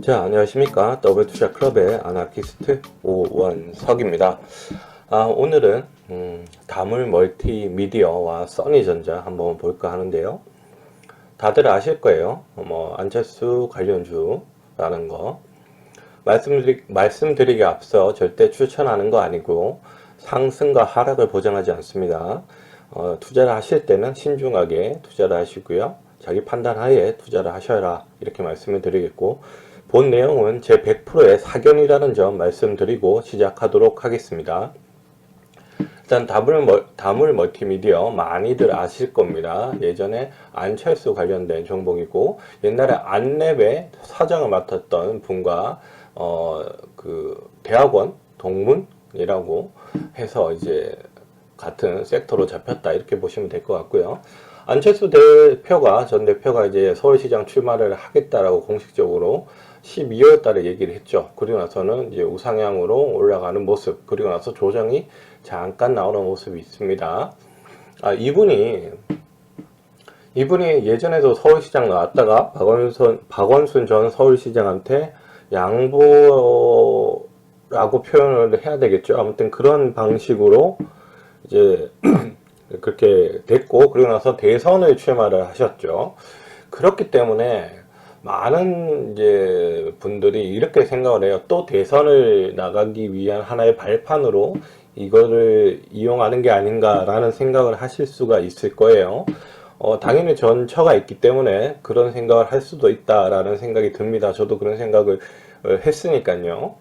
자, 안녕하십니까. 더블투자클럽의 아나키스트 오원석입니다. 오늘은 다물 멀티미디어와 써니전자 한번 볼까 하는데요. 다들 아실 거예요. 안철수 관련주라는 거. 말씀드리기 앞서 절대 추천하는 거 아니고 상승과 하락을 보장하지 않습니다. 투자를 하실 때는 신중하게 투자를 하시고요. 자기 판단하에 투자를 하셔라, 이렇게 말씀을 드리겠고, 본 내용은 제 100%의 사견이라는 점 말씀드리고 시작하도록 하겠습니다. 일단 다물 멀티미디어 많이들 아실 겁니다. 예전에 안철수 관련된 종목이고, 옛날에 안랩의 사장을 맡았던 분과 대학원 동문이라고 해서 이제 같은 섹터로 잡혔다, 이렇게 보시면 될 것 같고요. 안철수 전 대표가 이제 서울시장 출마를 하겠다라고 공식적으로 12월 달에 얘기를 했죠. 그리고 나서는 이제 우상향으로 올라가는 모습, 그리고 나서 조정이 잠깐 나오는 모습이 있습니다. 이분이 예전에도 서울시장 나왔다가 박원순 전 서울시장한테 양보라고 표현을 해야 되겠죠. 아무튼 그런 방식으로 이제 그렇게 됐고, 그리고 나서 대선을 출마를 하셨죠. 그렇기 때문에 많은 이제 분들이 이렇게 생각을 해요. 또 대선을 나가기 위한 하나의 발판으로 이거를 이용하는 게 아닌가라는 생각을 하실 수가 있을 거예요. 당연히 전처가 있기 때문에 그런 생각을 할 수도 있다라는 생각이 듭니다. 저도 그런 생각을 했으니까요.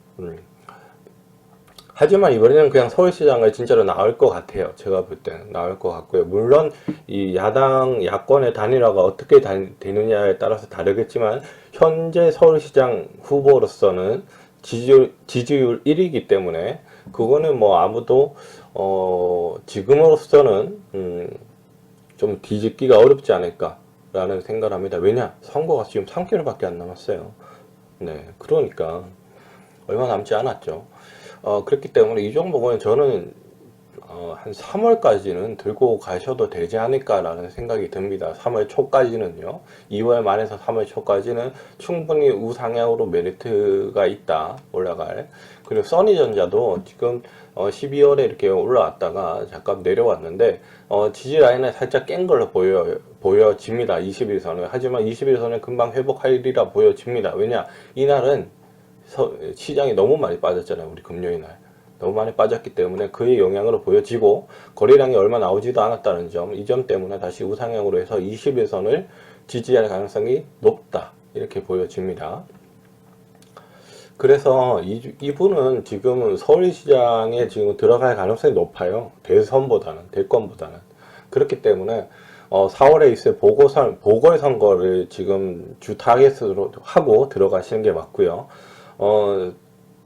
하지만 이번에는 그냥 서울시장을 진짜로 나올 것 같아요. 제가 볼 때는 나올 것 같고요. 물론 이 야권의 단일화가 어떻게 되느냐에 따라서 다르겠지만, 현재 서울시장 후보로서는 지지율 1위이기 때문에 그거는 뭐 아무도 지금으로서는 좀 뒤집기가 어렵지 않을까라는 생각을 합니다. 왜냐? 선거가 지금 3개월밖에 안 남았어요. 네, 그러니까 얼마 남지 않았죠. 그렇기 때문에 이 종목은 저는 한 3월까지는 들고 가셔도 되지 않을까라는 생각이 듭니다. 3월 초까지는요. 2월 말에서 3월 초까지는 충분히 우상향으로 메리트가 있다, 올라갈. 그리고 써니전자도 지금 12월에 이렇게 올라왔다가 잠깐 내려왔는데, 지지 라인을 살짝 깬 걸로 보여집니다. 21선을. 하지만 21선을 금방 회복하리라 보여집니다. 왜냐? 이날은 시장이 너무 많이 빠졌잖아요. 우리 금요일 날 너무 많이 빠졌기 때문에 그의 영향으로 보여지고, 거래량이 얼마 나오지도 않았다는 점, 이 점 때문에 다시 우상향으로 해서 21선을 지지할 가능성이 높다, 이렇게 보여집니다. 그래서 이분은 지금 서울시장에 지금 들어갈 가능성이 높아요. 대권보다는. 그렇기 때문에 4월에 있을 보궐선거를 지금 주 타겟으로 하고 들어가시는 게 맞고요.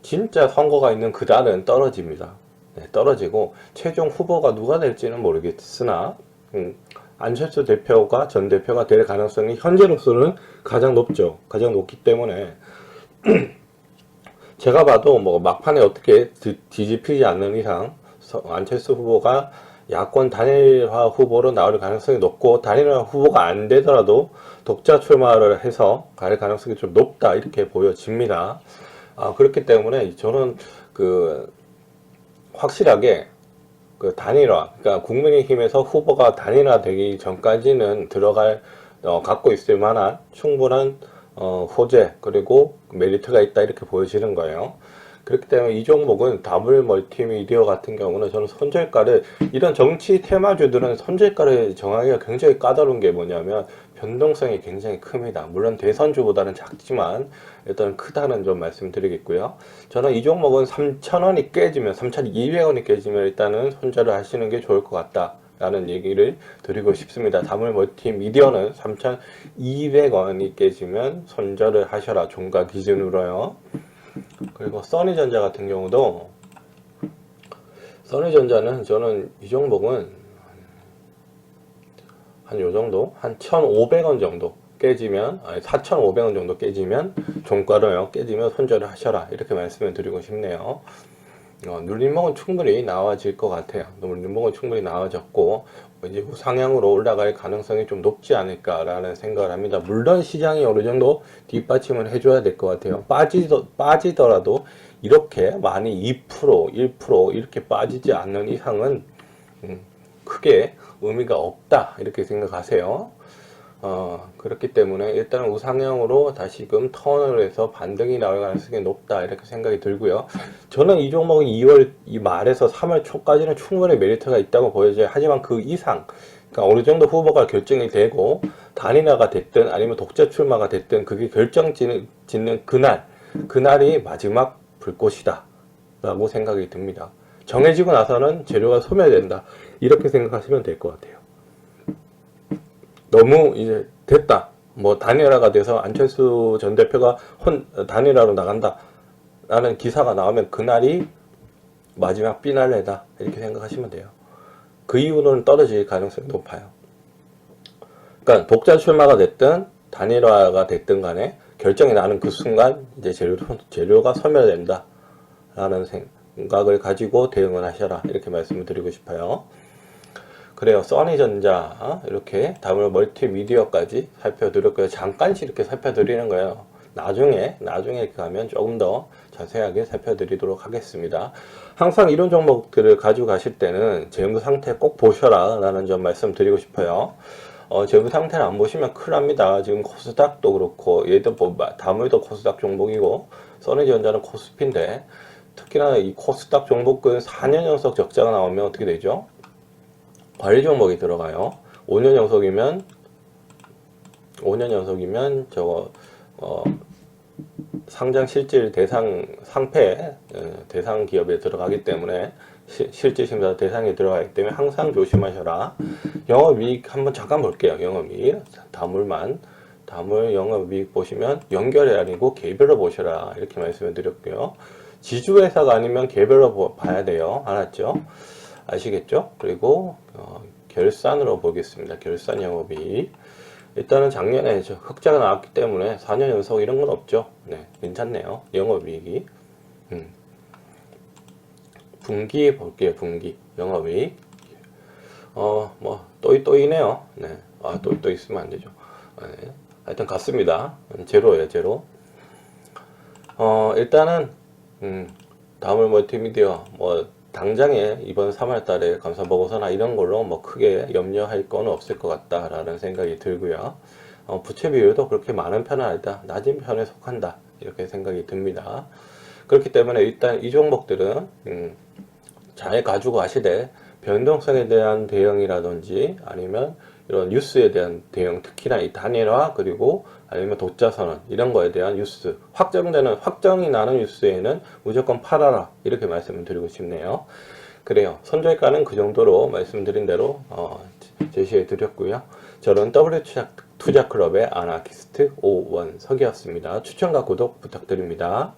진짜 선거가 있는 그날은 떨어집니다. 네, 떨어지고 최종 후보가 누가 될지는 모르겠으나 안철수 대표가 전 대표가 될 가능성이 현재로서는 가장 높죠. 가장 높기 때문에 제가 봐도 뭐 막판에 어떻게 뒤집히지 않는 이상 안철수 후보가 야권 단일화 후보로 나올 가능성이 높고, 단일화 후보가 안 되더라도 독자 출마를 해서 갈 가능성이 좀 높다, 이렇게 보여집니다. 그렇기 때문에 저는 확실하게 단일화, 그러니까 국민의힘에서 후보가 단일화 되기 전까지는 갖고 있을 만한 충분한 호재, 그리고 메리트가 있다, 이렇게 보여지는 거예요. 그렇기 때문에 이 종목은 다물 멀티미디어 같은 경우는 저는 이런 정치 테마주들은 손절가를 정하기가 굉장히 까다로운 게 뭐냐면 변동성이 굉장히 큽니다. 물론 대선주보다는 작지만 일단 크다는 점 말씀드리겠고요. 저는 이 종목은 3,000원이 깨지면, 3,200원이 깨지면 일단은 손절을 하시는 게 좋을 것 같다, 라는 얘기를 드리고 싶습니다. 다물 멀티미디어는 3,200원이 깨지면 손절을 하셔라, 종가 기준으로요. 그리고 써니전자 같은 경우도, 써니전자는 저는 이 종목은 한 요 정도, 한 1,500원 정도 깨지면, 4,500원 정도 깨지면, 종가로요, 깨지면 손절을 하셔라, 이렇게 말씀을 드리고 싶네요. 눌림목은 충분히 나와질 것 같아요. 눌림목은 충분히 나와졌고 이제 우상향으로 올라갈 가능성이 좀 높지 않을까라는 생각을 합니다. 물론 시장이 어느 정도 뒷받침을 해줘야 될 것 같아요. 빠지더라도 이렇게 많이 2%, 1% 이렇게 빠지지 않는 이상은 크게 의미가 없다 이렇게 생각하세요. 그렇기 때문에 일단 우상향으로 다시금 턴을 해서 반등이 나올 가능성이 높다 이렇게 생각이 들고요. 저는 이 종목은 2월 이 말에서 3월 초까지는 충분히 메리트가 있다고 보여져요. 하지만 그 이상, 그러니까 어느 정도 후보가 결정이 되고 단일화가 됐든 아니면 독자 출마가 됐든 그게 결정 짓는 그날이 마지막 불꽃이다 라고 생각이 듭니다. 정해지고 나서는 재료가 소멸된다 이렇게 생각하시면 될 것 같아요. 너무 이제 됐다. 뭐 단일화가 돼서 안철수 전 대표가 단일화로 나간다 라는 기사가 나오면 그날이 마지막 피날레다 이렇게 생각하시면 돼요. 그 이후로는 떨어질 가능성이 높아요. 그러니까 독자 출마가 됐든 단일화가 됐든 간에 결정이 나는 그 순간 이제 재료가 소멸된다 라는 생각을 가지고 대응을 하셔라 이렇게 말씀을 드리고 싶어요. 그래요. 써니전자 이렇게 다음으로 멀티미디어까지 살펴드렸고요. 잠깐씩 이렇게 살펴드리는 거예요. 나중에 가면 조금 더 자세하게 살펴드리도록 하겠습니다. 항상 이런 종목들을 가지고 가실 때는 재무 상태 꼭 보셔라 라는 점 말씀드리고 싶어요. 재무 상태를 안 보시면 큰일 납니다. 지금 코스닥도 그렇고 얘도 다물도 코스닥 종목이고 써니전자는 코스피인데 특히나 이 코스닥 종목은 4년 연속 적자가 나오면 어떻게 되죠? 관리 종목이 들어가요. 5년 연속이면 저거 상장 실질 대상 상패 대상 기업에 들어가기 때문에 실질 심사 대상에 들어가기 때문에 항상 조심하셔라. 영업이익 한번 잠깐 볼게요. 영업이익 다물 영업이익 보시면 연결이 아니고 개별로 보셔라 이렇게 말씀을 드렸고요. 지주회사가 아니면 개별로 봐야 돼요. 알았죠? 아시겠죠? 그리고 결산으로 보겠습니다. 결산 영업이익. 일단은 작년에 흑자가 나왔기 때문에 4년 연속 이런 건 없죠. 네, 괜찮네요. 영업이익이. 분기 볼게요. 분기 영업이익. 뭐 또이네요. 네, 또 있으면 안 되죠. 네, 하여튼 같습니다. 제로예요, 제로. 일단은 다음을 멀티미디어 뭐 당장에 이번 3월 달에 감사 보고서나 이런 걸로 뭐 크게 염려할 건 없을 것 같다라는 생각이 들고요. 부채 비율도 그렇게 많은 편은 아니다. 낮은 편에 속한다. 이렇게 생각이 듭니다. 그렇기 때문에 일단 이 종목들은 잘 가지고 가시되 변동성에 대한 대응이라든지 아니면 이런 뉴스에 대한 대응, 특히나 이 단일화 그리고 아니면 독자선언 이런 거에 대한 뉴스 확정이 나는 뉴스에는 무조건 팔아라 이렇게 말씀을 드리고 싶네요. 그래요. 손절가는 그 정도로 말씀드린 대로 제시해 드렸고요. 저는 W투자클럽의 아나키스트 오원석이었습니다. 추천과 구독 부탁드립니다.